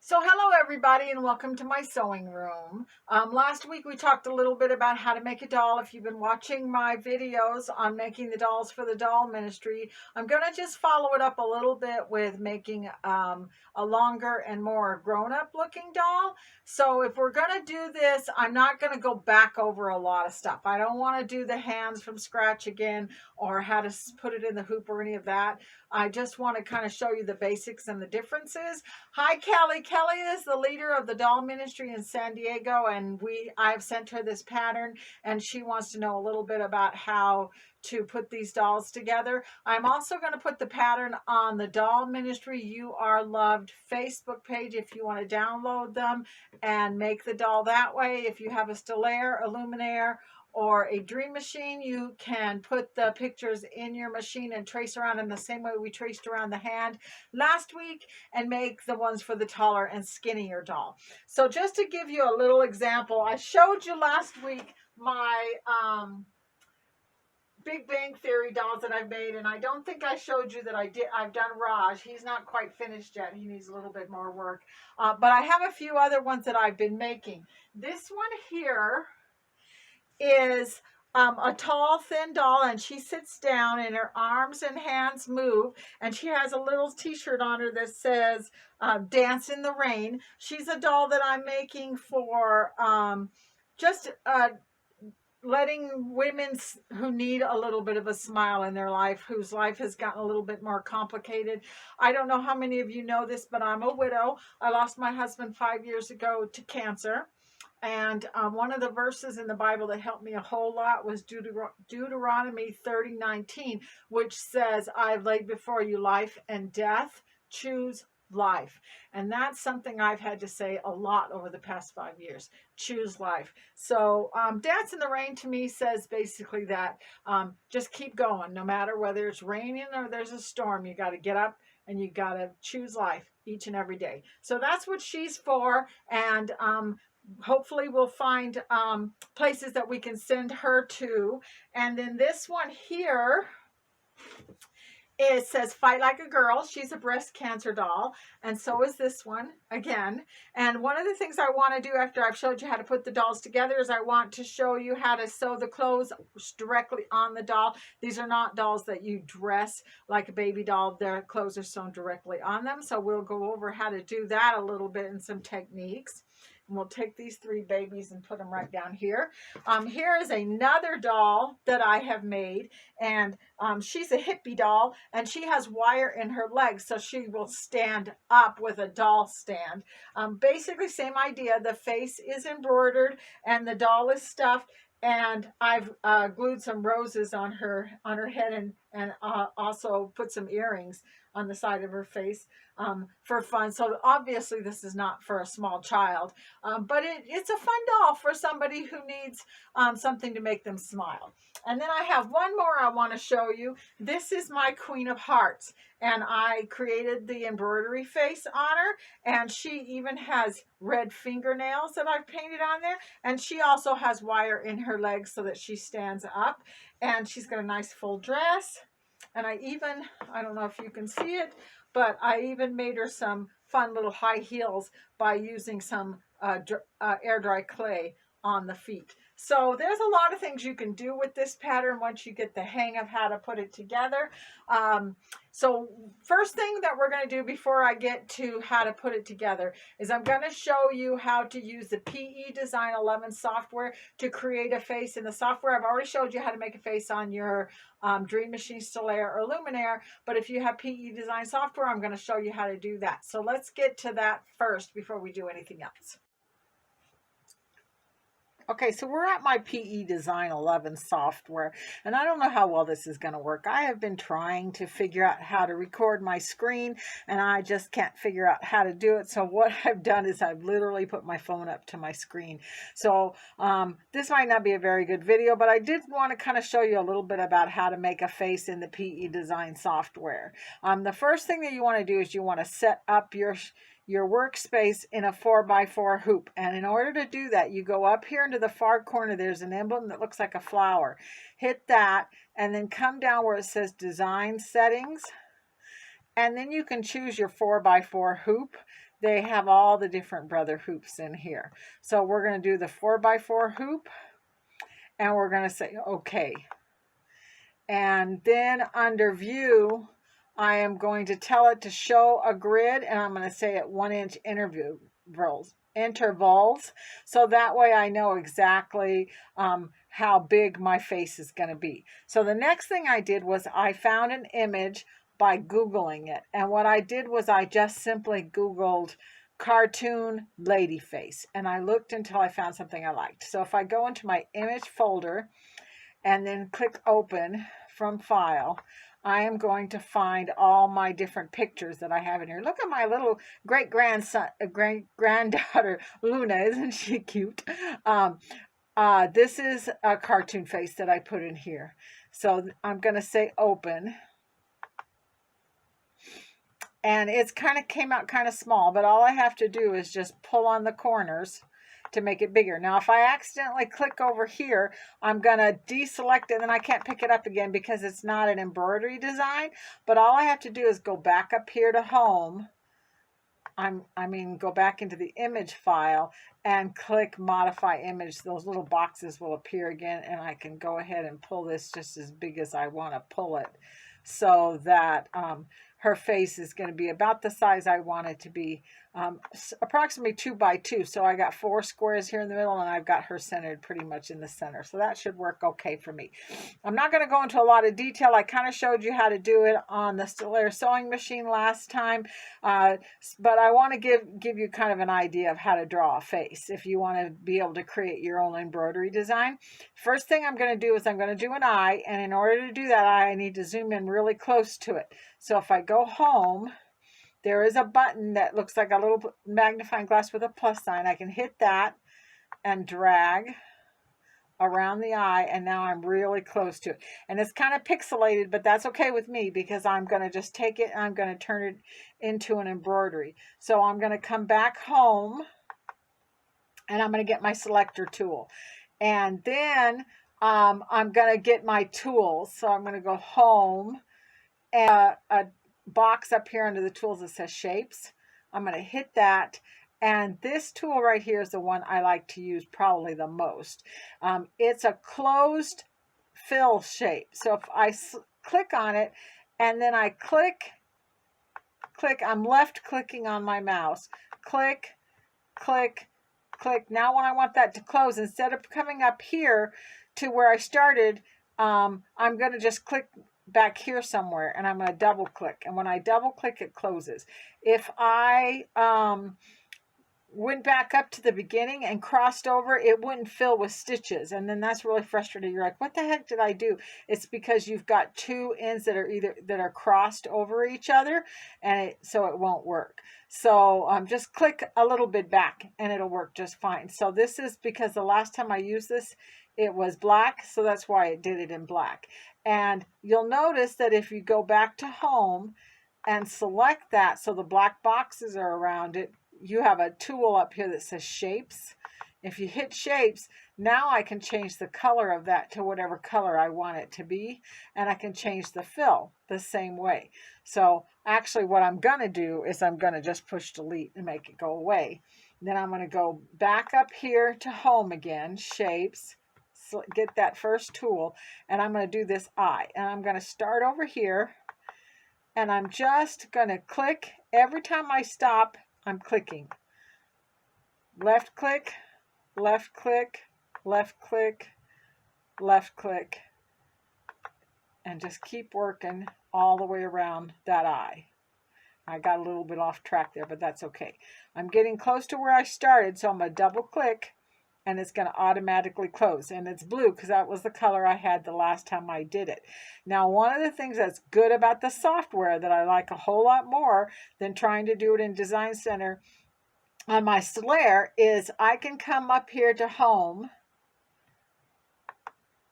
So hello everybody and welcome to my sewing room. Last week we talked a little bit about how to make a doll. If you've been watching my videos on making the dolls for the doll ministry, I'm going to just follow it up a little bit with making a longer and more grown-up looking doll. So if we're going to do this, I'm not going to go back over a lot of stuff. I don't want to do the hands from scratch again or how to put it in the hoop or any of that. I just want to kind of show you the basics and the differences. Hi, Kelly. Kelly is the leader of the doll ministry in San Diego, and I've sent her this pattern, and she wants to know a little bit about how to put these dolls together. I'm also going to put the pattern on the Doll Ministry You Are Loved Facebook page if you want to download them and make the doll that way. If you have a Stellaire, a Luminaire, or a dream machine, you can put the pictures in your machine and trace around in the same way we traced around the hand last week and make the ones for the taller and skinnier doll. So just to give you a little example, I showed you last week my Big Bang Theory dolls that I've made, and I don't think I showed you that I've done Raj. He's not quite finished yet. He needs a little bit more work. But I have a few other ones that I've been making. This one here is a tall, thin doll, and she sits down and her arms and hands move, and she has a little t-shirt on her that says Dance in the Rain. She's a doll that I'm making for just letting women who need a little bit of a smile in their life, whose life has gotten a little bit more complicated. I don't know how many of you know this, but I'm a widow. I lost my husband 5 years ago to cancer. And one of the verses in the Bible that helped me a whole lot was Deuteronomy 30:19, which says, I've laid before you life and death, choose life. And that's something I've had to say a lot over the past 5 years. Choose life. So Dance in the Rain to me says basically that just keep going. No matter whether it's raining or there's a storm, you got to get up and you got to choose life each and every day. So that's what she's for. And hopefully we'll find places that we can send her to. And then this one here, it says Fight Like a Girl. She's a breast cancer doll, and so is this one again. And one of the things I want to do after I've showed you how to put the dolls together is I want to show you how to sew the clothes directly on the doll. These are not dolls that you dress like a baby doll. Their clothes are sewn directly on them. So we'll go over how to do that a little bit and some techniques. And we'll take these three babies and put them right down here. Here is another doll that I have made, and she's a hippie doll, and she has wire in her legs, so she will stand up with a doll stand. Basically, same idea. The face is embroidered, and the doll is stuffed, and I've glued some roses on her head, and also put some earrings on the side of her face for fun. So obviously this is not for a small child, but it's a fun doll for somebody who needs something to make them smile. And then I have one more I want to show you. This is my Queen of Hearts, and I created the embroidery face on her, and she even has red fingernails that I've painted on there, and she also has wire in her legs so that she stands up, and she's got a nice full dress. And I don't know if you can see it, but I even made her some fun little high heels by using some air dry clay on the feet. So there's a lot of things you can do with this pattern once you get the hang of how to put it together. So first thing that we're going to do before I get to how to put it together is I'm going to show you how to use the PE Design 11 software to create a face. In the software, I've already showed you how to make a face on your Dream Machine, Stellaire, or Luminaire, but if you have PE Design software, I'm going to show you how to do that. So let's get to that first before we do anything else. Okay, so we're at my PE Design 11 software, and I don't know how well this is going to work. I have been trying to figure out how to record my screen, and I just can't figure out how to do it. So what I've done is I've literally put my phone up to my screen. So this might not be a very good video, but I did want to kind of show you a little bit about how to make a face in the PE Design software. The first thing that you want to do is you want to set up your workspace in a 4x4 hoop. And in order to do that, you go up here into the far corner. There's an emblem that looks like a flower. Hit that, and then come down where it says Design Settings. And then you can choose your 4x4 hoop. they have all the different brother hoops in here. So we're going to do the 4x4 hoop, and we're going to say okay. And then under view, I am going to tell it to show a grid, and I'm going to say at 1 inch intervals, so that way I know exactly how big my face is going to be. So the next thing I did was I found an image by Googling it, and what I did was I just simply Googled cartoon lady face, and I looked until I found something I liked. So if I go into my image folder and then click open from file, I am going to find all my different pictures that I have in here. Look at my little great-granddaughter, Luna. Isn't she cute? This is a cartoon face that I put in here. So I'm going to say open. And it's kind of came out kind of small, but all I have to do is just pull on the corners to make it bigger. Now, if I accidentally click over here, I'm going to deselect it, and then I can't pick it up again because it's not an embroidery design. But all I have to do is go back up here to home. Go back into the image file and click modify image. Those little boxes will appear again, and I can go ahead and pull this just as big as I want to pull it, so that her face is going to be about the size I want it to be, approximately 2 by 2. So I got 4 squares here in the middle, and I've got her centered pretty much in the center. So that should work okay for me. I'm not going to go into a lot of detail. I kind of showed you how to do it on the Stellaire sewing machine last time, but I want to give you kind of an idea of how to draw a face if you want to be able to create your own embroidery design. First thing I'm going to do is I'm going to do an eye, and in order to do that eye, I need to zoom in really close to it. So if I go home, there is a button that looks like a little magnifying glass with a plus sign. I can hit that and drag around the eye, and now I'm really close to it. And it's kind of pixelated, but that's okay with me because I'm going to just take it and I'm going to turn it into an embroidery. So I'm going to come back home, and I'm going to get my selector tool. And then I'm going to get my tools. So I'm going to go home, and a box up here under the tools that says shapes. I'm going to hit that, and this tool right here is the one I like to use probably the most. It's a closed fill shape. So if I click on it and then I click, I'm left clicking on my mouse, click, click, click. Now when I want that to close, instead of coming up here to where I started, I'm going to just click back here somewhere, and I'm going to double click, and when I double click, it closes. If I went back up to the beginning and crossed over, it wouldn't fill with stitches, and then that's really frustrating. You're like, what the heck did I do? It's because you've got 2 ends that are crossed over each other, and so it won't work. So just click a little bit back and it'll work just fine. So this is because the last time I used this, it was black, so that's why it did it in black. And you'll notice that if you go back to home and select that, so the black boxes are around it, you have a tool up here that says shapes. If you hit shapes, now I can change the color of that to whatever color I want it to be, and I can change the fill the same way. So actually what I'm going to do is I'm going to just push delete and make it go away. Then I'm going to go back up here to home again, shapes, so get that first tool, and I'm going to do this eye, and I'm going to start over here, and I'm just going to click. Every time I stop, I'm clicking. Left click, left click, left click, left click, and just keep working all the way around that eye. I got a little bit off track there, but that's okay. I'm getting close to where I started, so I'm going to double click, and it's going to automatically close. And it's blue because that was the color I had the last time I did it. Now, one of the things that's good about the software that I like a whole lot more than trying to do it in Design Center on my Stellaire is I can come up here to home,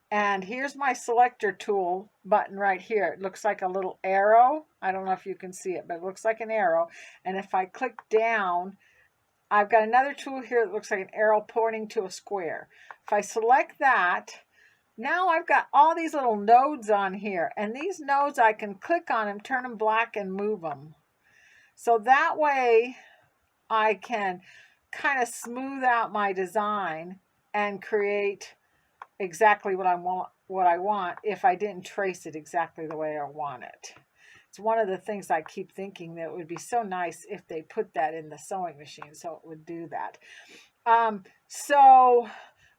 and here's my selector tool button right here. It looks like a little arrow. I don't know if you can see it, but it looks like an arrow. And if I click down, I've got another tool here that looks like an arrow pointing to a square. If I select that, now I've got all these little nodes on here, and these nodes I can click on them, turn them black, and move them. So that way I can kind of smooth out my design and create exactly what I want if I didn't trace it exactly the way I want it. It's one of the things I keep thinking, that it would be so nice if they put that in the sewing machine so it would do that. So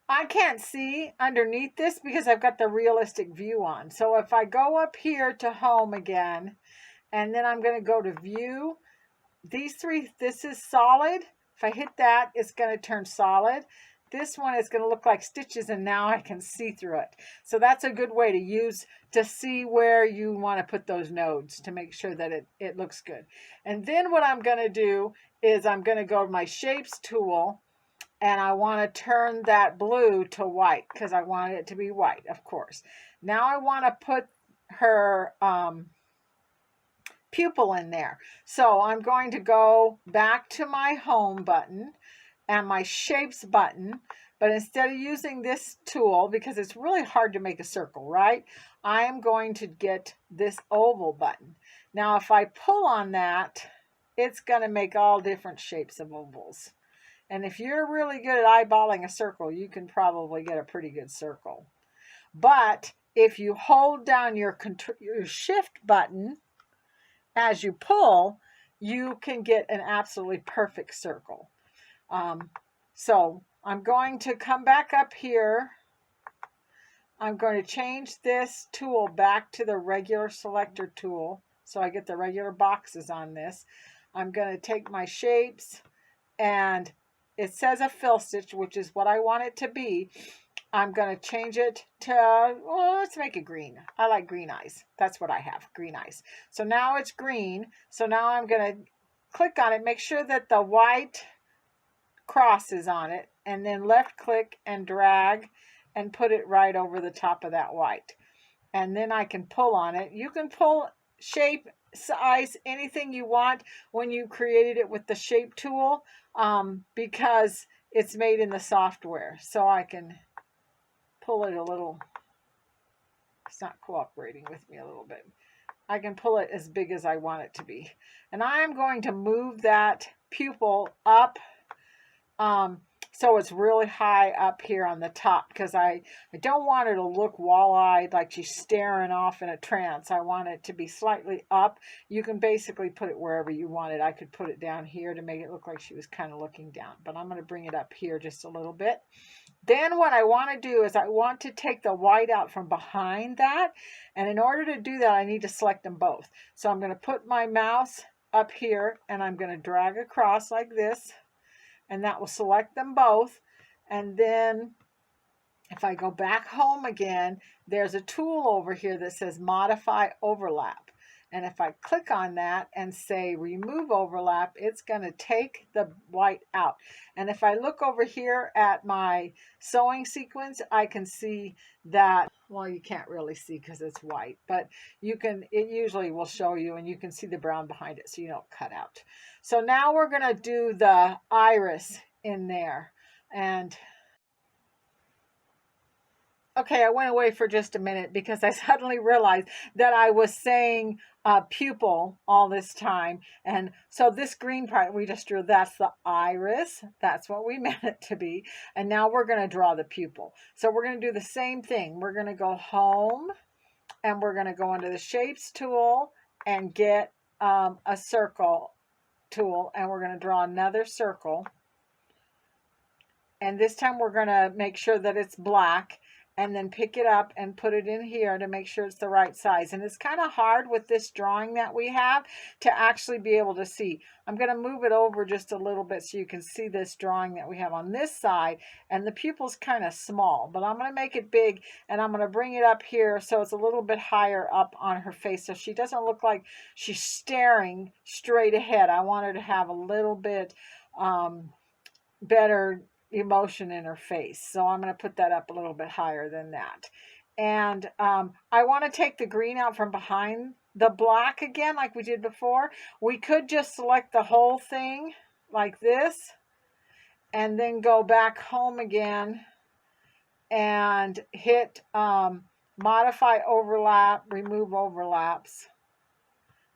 I can't see underneath this because I've got the realistic view on. So if I go up here to home again, and then I'm going to go to view, these three, this is solid. If I hit that, it's going to turn solid. This one is going to look like stitches, and now I can see through it. So that's a good way to use to see where you want to put those nodes to make sure that it looks good. And then what I'm going to do is I'm going to go to my shapes tool, and I want to turn that blue to white because I want it to be white, of course. Now I want to put her pupil in there. So I'm going to go back to my home button and my shapes button, but instead of using this tool, because it's really hard to make a circle, right? I am going to get this oval button. Now, if I pull on that, it's going to make all different shapes of ovals. And if you're really good at eyeballing a circle, you can probably get a pretty good circle. But if you hold down your shift button as you pull, you can get an absolutely perfect circle. So I'm going to come back up here. I'm going to change this tool back to the regular selector tool so I get the regular boxes on this. I'm going to take my shapes, and it says a fill stitch, which is what I want it to be. I'm going to change it to, well, let's make it green. I like green eyes. That's what I have, green eyes. So now it's green. So now I'm going to click on it, make sure that the white cross is on it, and then left click and drag and put it right over the top of that white. And then I can pull on it. You can pull shape, size, anything you want when you created it with the shape tool, because it's made in the software. So I can pull it a little. It's not cooperating with me a little bit. I can pull it as big as I want it to be. And I'm going to move that pupil up so it's really high up here on the top, because I don't want her to look wall-eyed like she's staring off in a trance. I want it to be slightly up. You can basically put it wherever you want it. I could put it down here to make it look like she was kind of looking down, but I'm going to bring it up here just a little bit. Then what I want to do is I want to take the white out from behind that, and in order to do that I need to select them both. So I'm going to put my mouse up here and I'm going to drag across like this, and that will select them both. And then if I go back home again, there's a tool over here that says modify overlap. And if I click on that and say remove overlap, it's going to take the white out. And if I look over here at my sewing sequence, I can see that, well, you can't really see because it's white, but you can, it usually will show you, and you can see the brown behind it so you don't cut out. So now we're going to do the iris in there. And okay, I went away for just a minute because I suddenly realized that I was saying pupil all this time. And so this green part we just drew, that's the iris. That's what we meant it to be. And now we're going to draw the pupil. So we're going to do the same thing. We're going to go home, and we're going to go into the shapes tool and get a circle tool, and we're going to draw another circle. And this time we're going to make sure that it's black, and then pick it up and put it in here to make sure it's the right size. And it's kind of hard with this drawing that we have to actually be able to see. I'm going to move it over just a little bit so you can see this drawing that we have on this side. And the pupil's kind of small, but I'm going to make it big, and I'm going to bring it up here so it's a little bit higher up on her face so she doesn't look like she's staring straight ahead. I want her to have a little bit better emotion in her face. So I'm going to put that up a little bit higher than that. And I want to take the green out from behind the black again like we did before. We could just select the whole thing like this and then go back home again and hit modify overlap, remove overlaps,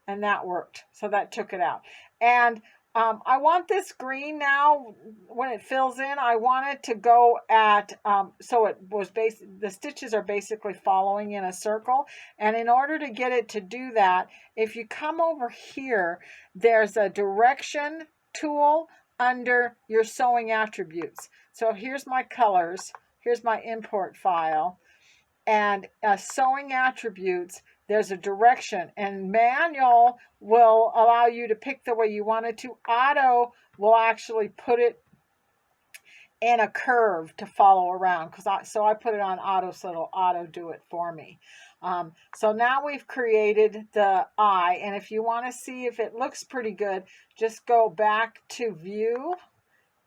and that worked. So that took it out. And I want this green now, when it fills in, I want it to go at, so it was the stitches are basically following in a circle. And in order to get it to do that, if you come over here, there's a direction tool under your sewing attributes. So here's my colors, here's my import file, and sewing attributes, there's a direction, and manual will allow you to pick the way you want it to. Auto will actually put it in a curve to follow around, so I put it on auto, so it'll auto do it for me. So now we've created the eye, and if you want to see if it looks pretty good, just go back to view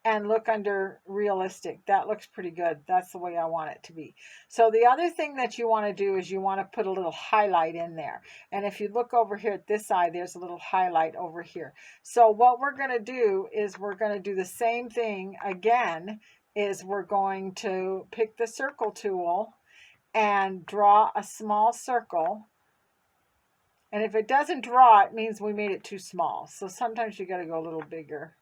and look under realistic. That looks pretty good. That's the way I want it to be. So the other thing that you want to do is you want to put a little highlight in there. And if you look over here at this eye, there's a little highlight over here. So what we're going to do is we're going to do the same thing again, is we're going to pick the circle tool and draw a small circle. And if it doesn't draw, it means we made it too small. So sometimes you got to go a little bigger.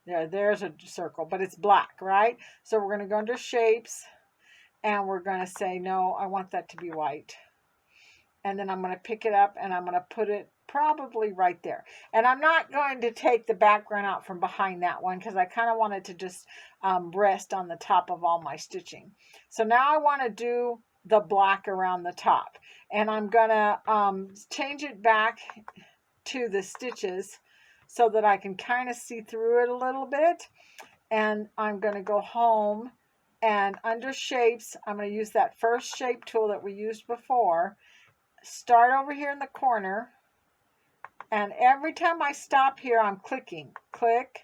There's a circle, but it's black, right? So we're going to go under shapes, and we're going to say, no, I want that to be white. And then I'm going to pick it up, and I'm going to put it probably right there. And I'm not going to take the background out from behind that one, because I kind of want it to just rest on the top of all my stitching. So now I want to do the black around the top. And I'm going to change it back to the stitches, so that I can kind of see through it a little bit. And I'm going to go home, and under shapes, I'm going to use that first shape tool that we used before. Start over here in the corner. And every time I stop here, I'm clicking. Click,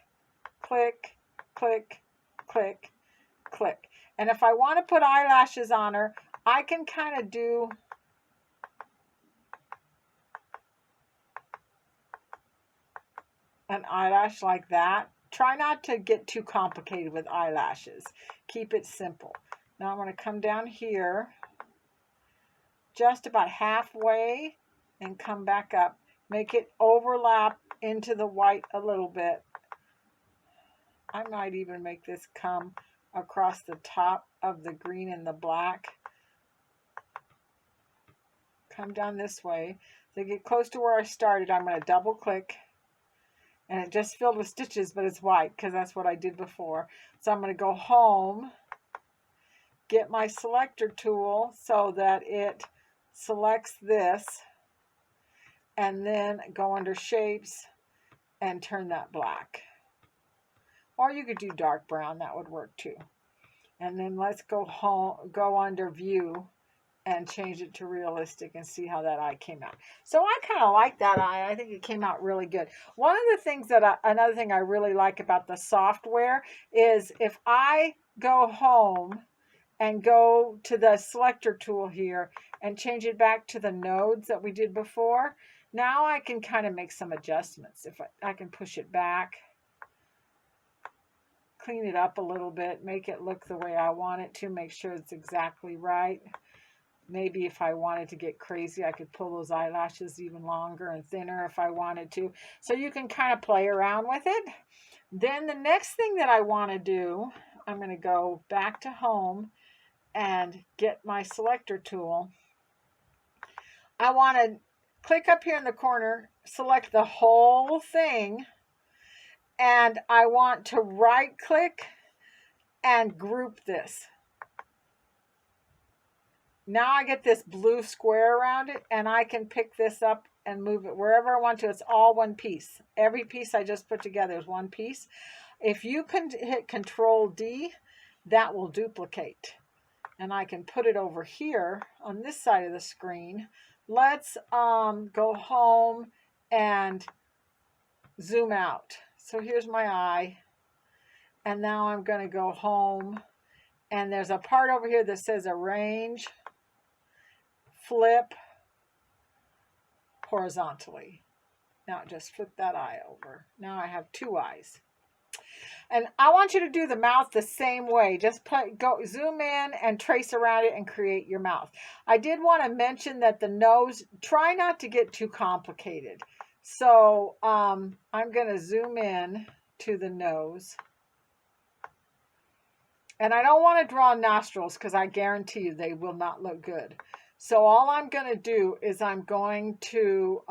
click, click, click, click. And if I want to put eyelashes on her, I can kind of do an eyelash like that. Try not to get too complicated with eyelashes. Keep it simple. Now I'm going to come down here just about halfway and come back up. Make it overlap into the white a little bit. I might even make this come across the top of the green and the black. Come down this way. To get close to where I started, I'm going to double click. And it just filled with stitches, but it's white because that's what I did before. So I'm going to go home, get my selector tool so that it selects this, and then go under shapes and turn that black. Or you could do dark brown, that would work too. And then let's go home, go under view and change it to realistic and see how that eye came out. So I kind of like that eye. I think it came out really good. One of the things that another thing I really like about the software is if I go home and go to the selector tool here and change it back to the nodes that we did before, now I can kind of make some adjustments. If I can push it back, clean it up a little bit, make it look the way I want it to, make sure it's exactly right. Maybe if I wanted to get crazy, I could pull those eyelashes even longer and thinner if I wanted to. So you can kind of play around with it. Then the next thing that I want to do, I'm going to go back to home and get my selector tool. I want to click up here in the corner, select the whole thing, and I want to right click and group this. Now I get this blue square around it, and I can pick this up and move it wherever I want to. It's all one piece. Every piece I just put together is one piece. If you can hit Control D, that will duplicate. And I can put it over here on this side of the screen. Let's go home and zoom out. So here's my eye. And now I'm going to go home. And there's a part over here that says Arrange, Flip horizontally. Now just flip that eye over. Now I have two eyes. And I want you to do the mouth the same way. Just go zoom in and trace around it and create your mouth. I did want to mention that the nose, try not to get too complicated. So I'm going to zoom in to the nose. And I don't want to draw nostrils because I guarantee you they will not look good. So all I'm going to do is I'm going to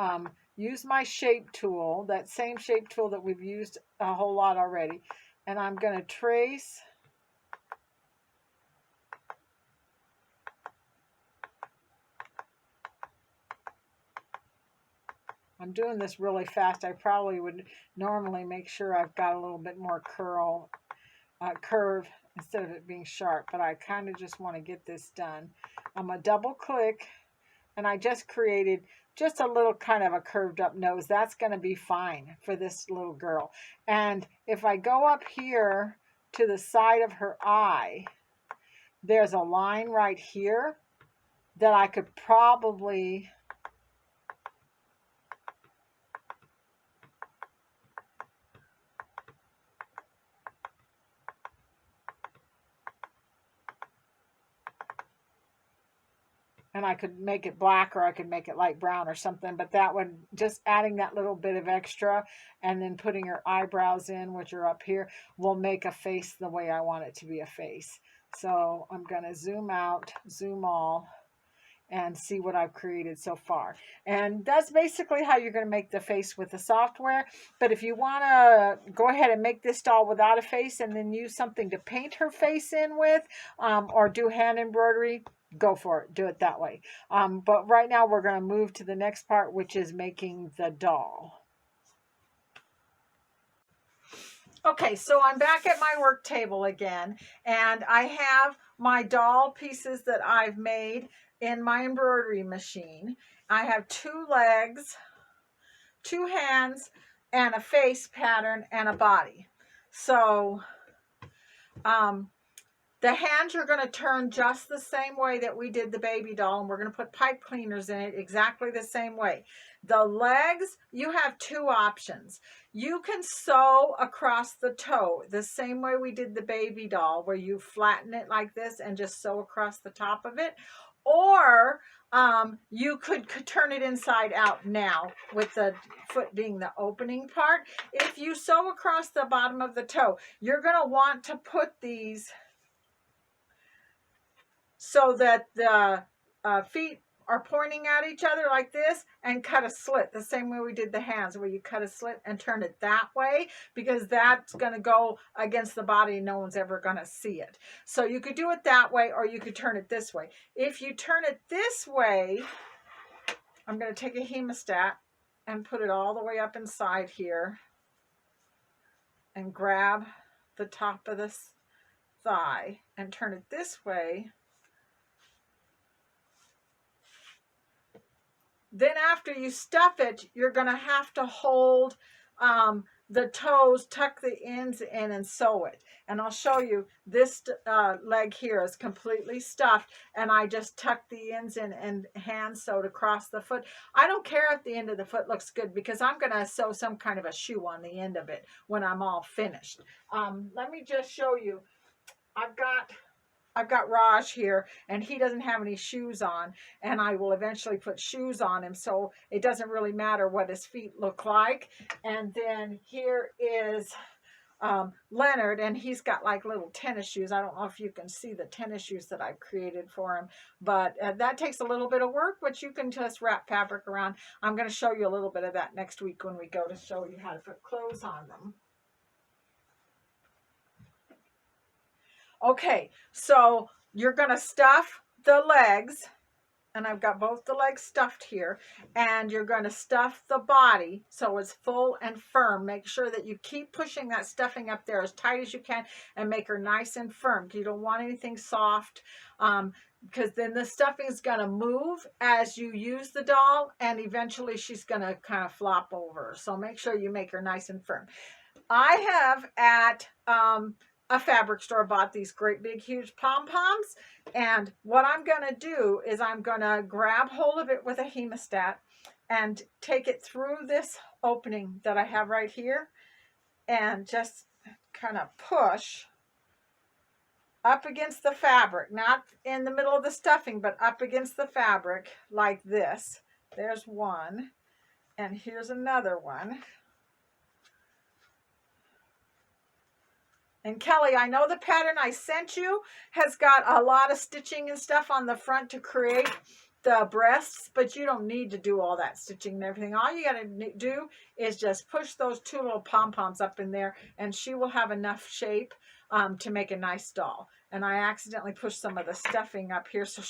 use my shape tool, that same shape tool that we've used a whole lot already. And I'm going to trace. I'm doing this really fast. I probably would normally make sure I've got a little bit more curve instead of it being sharp, but I kind of just want to get this done. I'm going to double click, and I just created just a little kind of a curved up nose. That's going to be fine for this little girl. And if I go up here to the side of her eye, there's a line right here that I could probably and I could make it black or I could make it light brown or something, but that would, just adding that little bit of extra and then putting her eyebrows in, which are up here, will make a face the way I want it to be a face. So I'm going to zoom out, zoom all, and see what I've created so far. And that's basically how you're going to make the face with the software. But if you want to go ahead and make this doll without a face and then use something to paint her face in with, or do hand embroidery, go for it. Do it that way. But right now we're going to move to the next part, which is making the doll. Okay, so I'm back at my work table again, and I have my doll pieces that I've made in my embroidery machine. I have 2 legs, 2 hands, and a face pattern and a body. So the hands you're going to turn just the same way that we did the baby doll, and we're going to put pipe cleaners in it exactly the same way. The legs, you have 2 options. You can sew across the toe the same way we did the baby doll, where you flatten it like this and just sew across the top of it. Or you could turn it inside out now, with the foot being the opening part. If you sew across the bottom of the toe, you're going to want to put these so that the feet are pointing at each other like this, and cut a slit the same way we did the hands, where you cut a slit and turn it that way, because that's going to go against the body and no one's ever going to see it. So you could do it that way, or you could turn it this way. If you turn it this way, I'm going to take a hemostat and put it all the way up inside here and grab the top of this thigh and turn it this way. Then after you stuff it, you're going to have to hold the toes, tuck the ends in, and sew it. And I'll show you, this leg here is completely stuffed, and I just tucked the ends in and hand sewed across the foot. I don't care if the end of the foot looks good, because I'm going to sew some kind of a shoe on the end of it when I'm all finished. Let me just show you. I've got Raj here, and he doesn't have any shoes on, and I will eventually put shoes on him, so it doesn't really matter what his feet look like. And then here is Leonard, and he's got like little tennis shoes. I don't know if you can see the tennis shoes that I've created for him, but that takes a little bit of work, but you can just wrap fabric around. I'm going to show you a little bit of that next week when we go to show you how to put clothes on them. Okay, so you're going to stuff the legs, and I've got both the legs stuffed here, and you're going to stuff the body so it's full and firm. Make sure that you keep pushing that stuffing up there as tight as you can and make her nice and firm. You don't want anything soft, because then the stuffing is going to move as you use the doll, and eventually she's going to kind of flop over. So make sure you make her nice and firm. I have at a fabric store bought these great big huge pom-poms, and what I'm going to do is I'm going to grab hold of it with a hemostat and take it through this opening that I have right here, and just kind of push up against the fabric, not in the middle of the stuffing, but up against the fabric like this. There's one. And here's another one. And Kelly, I know the pattern I sent you has got a lot of stitching and stuff on the front to create the breasts, but you don't need to do all that stitching and everything. All you got to do is just push those two little pom-poms up in there, and she will have enough shape to make a nice doll. And I accidentally pushed some of the stuffing up here, so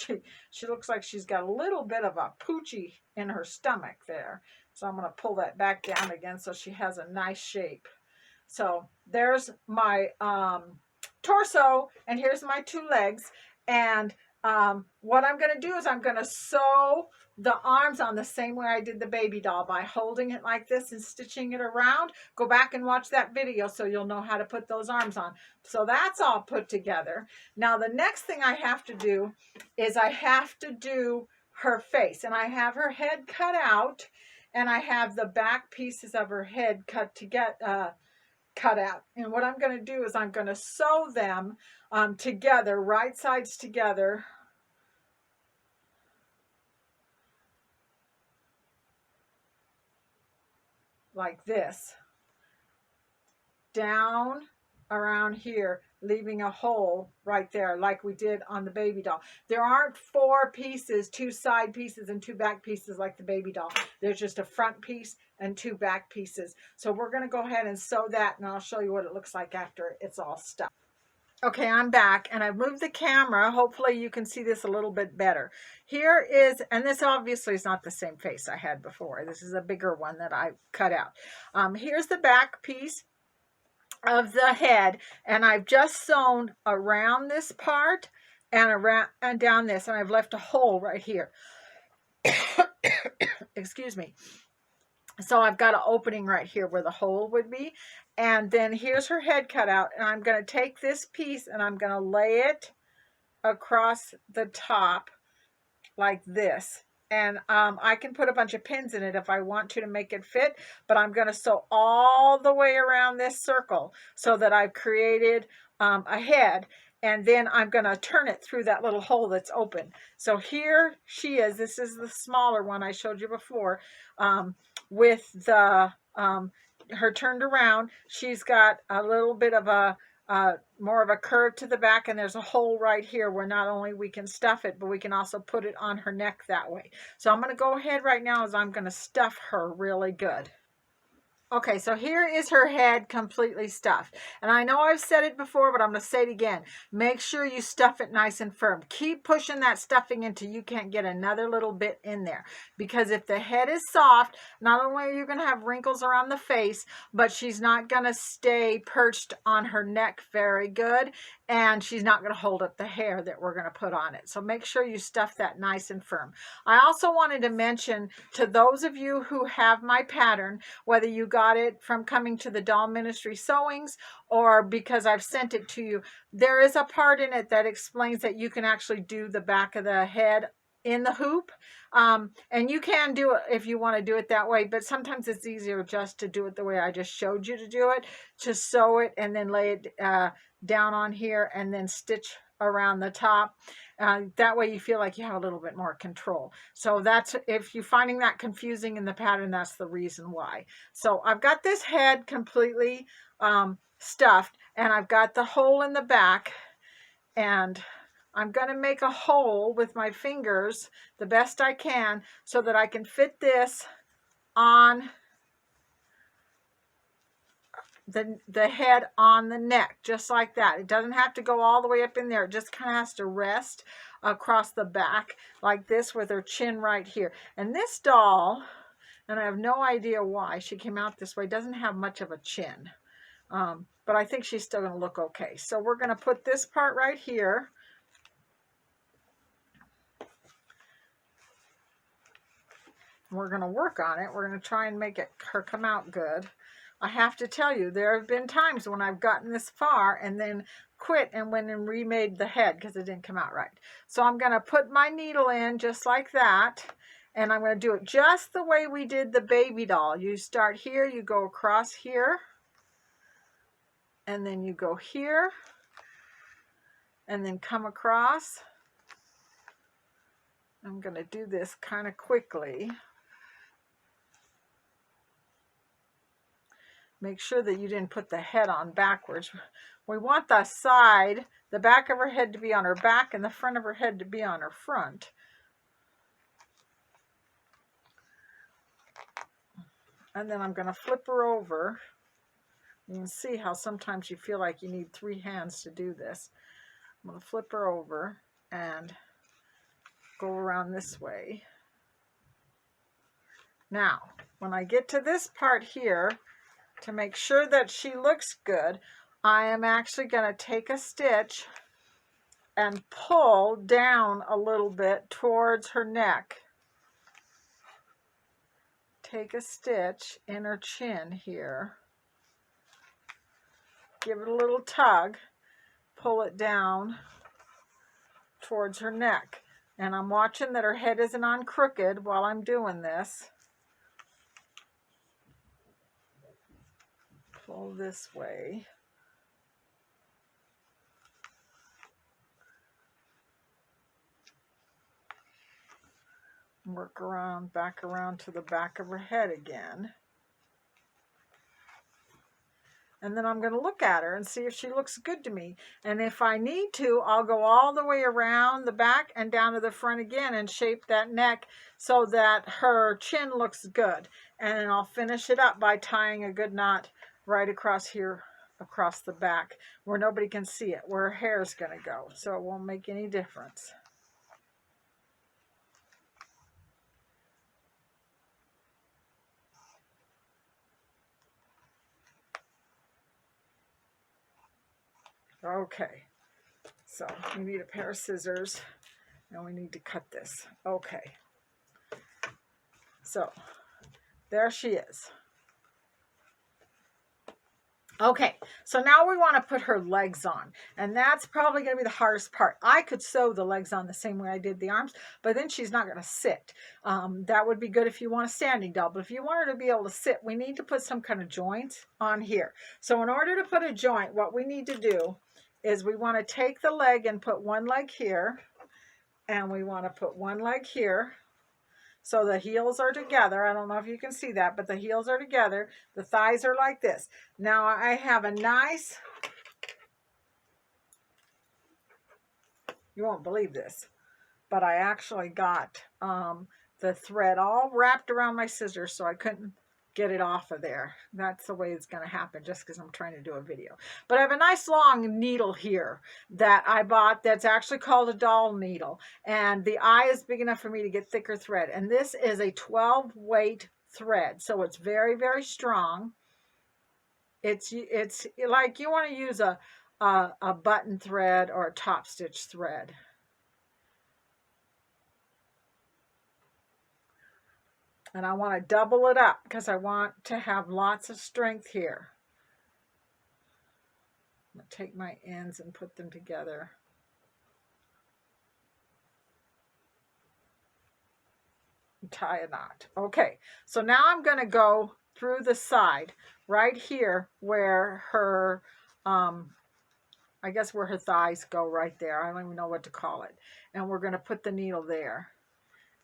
she looks like she's got a little bit of a poochie in her stomach there. So I'm going to pull that back down again so she has a nice shape. So there's my torso, and here's my two legs. And what I'm going to do is I'm going to sew the arms on the same way I did the baby doll, by holding it like this and stitching it around. Go back and watch that video so you'll know how to put those arms on. So that's all put together. Now the next thing I have to do is I have to do her face, and I have her head cut out, and I have the back pieces of her head cut out. And what I'm going to do is I'm going to sew them together, right sides together, like this, down around here, leaving a hole right there like we did on the baby doll. There aren't 4 pieces, 2 side pieces and 2 back pieces like the baby doll. There's just a front piece and 2 back pieces. So we're going to go ahead and sew that, and I'll show you what it looks like after it's all stuffed. Okay, I'm back, and I've moved the camera. Hopefully you can see this a little bit better. Here is, and this obviously is not the same face I had before. This is a bigger one that I cut out. Here's the back piece of the head, and I've just sewn around this part and around and down this, and I've left a hole right here. Excuse me. So I've got an opening right here where the hole would be. And then here's her head cut out. And I'm going to take this piece and I'm going to lay it across the top like this. And I can put a bunch of pins in it if I want to make it fit. But I'm going to sew all the way around this circle so that I've created a head. And then I'm going to turn it through that little hole that's open. So here she is. This is the smaller one I showed you before. With the her turned around, she's got a little bit of a more of a curve to the back, and there's a hole right here where not only we can stuff it, but we can also put it on her neck that way. So I'm going to go ahead right now as I'm going to stuff her really good. Okay, so here is her head completely stuffed. And I know I've said it before, but I'm going to say it again. Make sure you stuff it nice and firm. Keep pushing that stuffing until you can't get another little bit in there. Because if the head is soft, not only are you going to have wrinkles around the face, but she's not going to stay perched on her neck very good. And she's not going to hold up the hair that we're going to put on it. So make sure you stuff that nice and firm. I also wanted to mention to those of you who have my pattern, whether you got it from coming to the Doll Ministry Sewings or because I've sent it to you, there is a part in it that explains that you can actually do the back of the head in the hoop. And you can do it if you want to do it that way, but sometimes it's easier just to do it the way I just showed you to do it, to sew it and then lay it down on here and then stitch around the top. That way you feel like you have a little bit more control. So that's, if you're finding that confusing in the pattern, that's the reason why. So I've got this head completely stuffed, and I've got the hole in the back, and I'm going to make a hole with my fingers the best I can so that I can fit this on the head on the neck, just like that. It doesn't have to go all the way up in there. It just kind of has to rest across the back like this with her chin right here. And this doll, and I have no idea why she came out this way, doesn't have much of a chin. But I think she's still going to look okay. So we're going to put this part right here. We're going to work on it. We're going to try and make her come out good. I have to tell you, there have been times when I've gotten this far and then quit and went and remade the head because it didn't come out right. So I'm going to put my needle in just like that, and I'm going to do it just the way we did the baby doll. You start here, you go across here, and then you go here, and then come across. I'm going to do this kind of quickly. make sure that you didn't put the head on backwards. We want the side, the back of her head to be on her back and the front of her head to be on her front. And then I'm going to flip her over. You can see how sometimes you feel like you need 3 hands to do this. I'm going to flip her over and go around this way. Now, when I get to this part here, to make sure that she looks good, I am actually going to take a stitch and pull down a little bit towards her neck. Take a stitch in her chin here. Give it a little tug. Pull it down towards her neck. And I'm watching that her head isn't on crooked while I'm doing this. Pull this way. Work around, back around to the back of her head again. And then I'm going to look at her and see if she looks good to me. And if I need to, I'll go all the way around the back and down to the front again and shape that neck so that her chin looks good. And then I'll finish it up by tying a good knot right across here, across the back, where nobody can see it, where her hair is going to go. So it won't make any difference. Okay, so we need a pair of scissors and we need to cut this. Okay, so there she is. Okay, so now we want to put her legs on, and that's probably going to be the hardest part. I could sew the legs on the same way I did the arms, but then she's not going to sit. That would be good if you want a standing doll, but if you want her to be able to sit, we need to put some kind of joint on here. So in order to put a joint, what we need to do is we want to take the leg and put one leg here, and we want to put one leg here. So the heels are together. I don't know if you can see that, but the heels are together. The thighs are like this. Now I have a nice, you won't believe this, but I actually got the thread all wrapped around my scissors, so I couldn't get it off of there. That's the way it's going to happen, just because I'm trying to do a video. But I have a nice long needle here that I bought that's actually called a doll needle, and the eye is big enough for me to get thicker thread, and this is a 12 weight thread, so it's very, very strong. It's like you want to use a button thread or a top stitch thread. And I want to double it up because I want to have lots of strength here. I'm going to take my ends and put them together. And tie a knot. Okay, so now I'm going to go through the side right here where her, I guess where her thighs go right there. I don't even know what to call it. And we're going to put the needle there.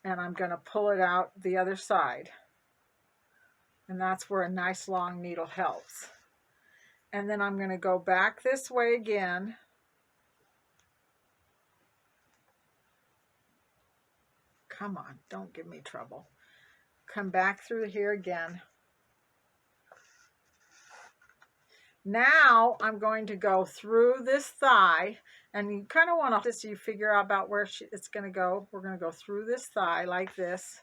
And I'm going to pull it out the other side. And that's where a nice long needle helps. And then I'm going to go back this way again. Come on, don't give me trouble. Come back through here again. Now I'm going to go through this thigh, and you kind of want to, so you figure out about where it's going to go. We're going to go through this thigh like this.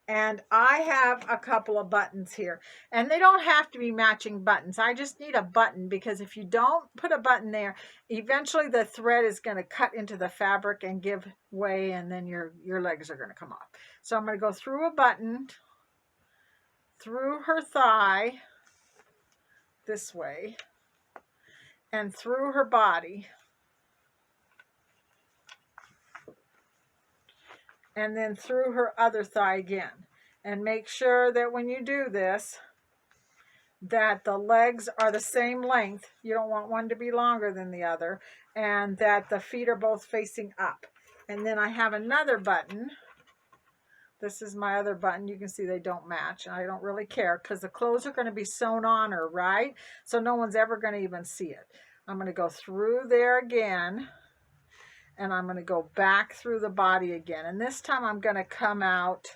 And I have a couple of buttons here, and they don't have to be matching buttons. I just need a button, because if you don't put a button there, eventually the thread is going to cut into the fabric and give way, and then your legs are going to come off. So I'm going to go through a button, through her thigh, this way, and through her body, and then through her other thigh again. And make sure that when you do this, that the legs are the same length. You don't want one to be longer than the other, and that the feet are both facing up. And then I have another button This is my other button. You can see they don't match. I don't really care because the clothes are going to be sewn on her, right? So no one's ever going to even see it. I'm going to go through there again, and I'm going to go back through the body again. And this time I'm going to come out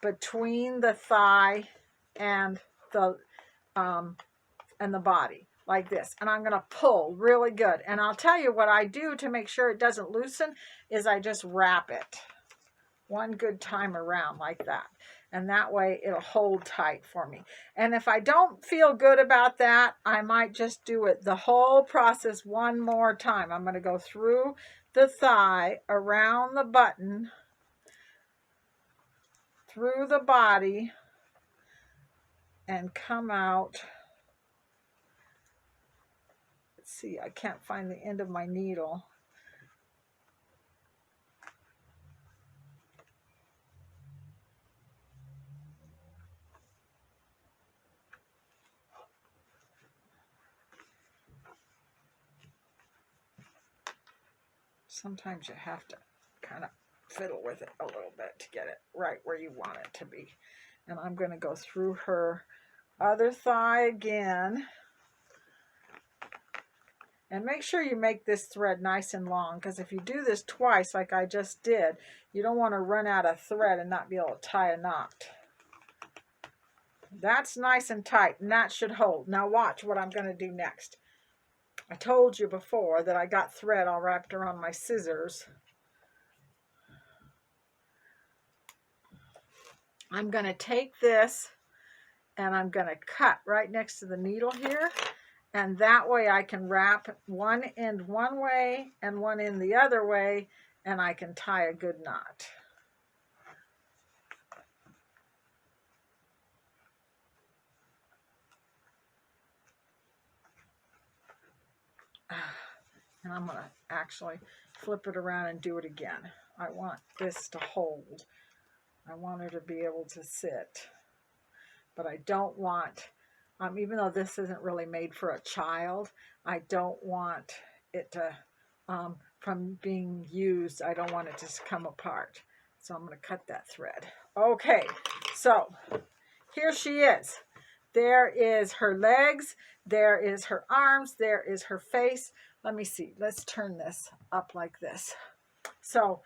between the thigh and the body like this. And I'm going to pull really good. And I'll tell you what I do to make sure it doesn't loosen is I just wrap it one good time around like that. And that way it'll hold tight for me. And if I don't feel good about that, I might just do it the whole process one more time. I'm going to go through the thigh, around the button, through the body, and come out. Let's see, I can't find the end of my needle. Sometimes you have to kind of fiddle with it a little bit to get it right where you want it to be. And I'm going to go through her other thigh again. And make sure you make this thread nice and long, because if you do this twice like I just did, you don't want to run out of thread and not be able to tie a knot. That's nice and tight, and that should hold. Now watch what I'm going to do next. I told you before that I got thread all wrapped around my scissors. I'm going to take this and I'm going to cut right next to the needle here. And that way I can wrap one end one way and one end the other way, and I can tie a good knot. And I'm going to actually flip it around and do it again. I want this to hold. I want her to be able to sit. But I don't want, even though this isn't really made for a child, I don't want it to, from being used, I don't want it to come apart. So I'm going to cut that thread. Okay, so here she is. There is her legs. There is her arms. There is her face. Let me see. Let's turn this up like this. So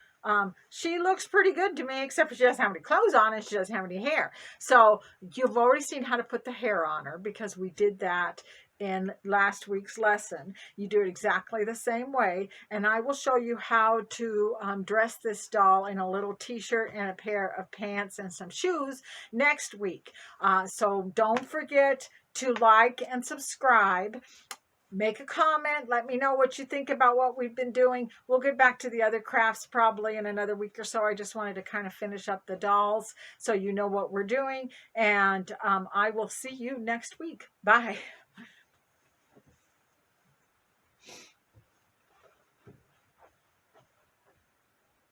she looks pretty good to me, except for she doesn't have any clothes on and she doesn't have any hair. So you've already seen how to put the hair on her because we did that in last week's lesson. You do it exactly the same way, and I will show you how to dress this doll in a little t-shirt and a pair of pants and some shoes next week. So don't forget to like and subscribe. Make a comment. Let me know what you think about what we've been doing. We'll get back to the other crafts probably in another week or so. I just wanted to kind of finish up the dolls so you know what we're doing. And I will see you next week. Bye.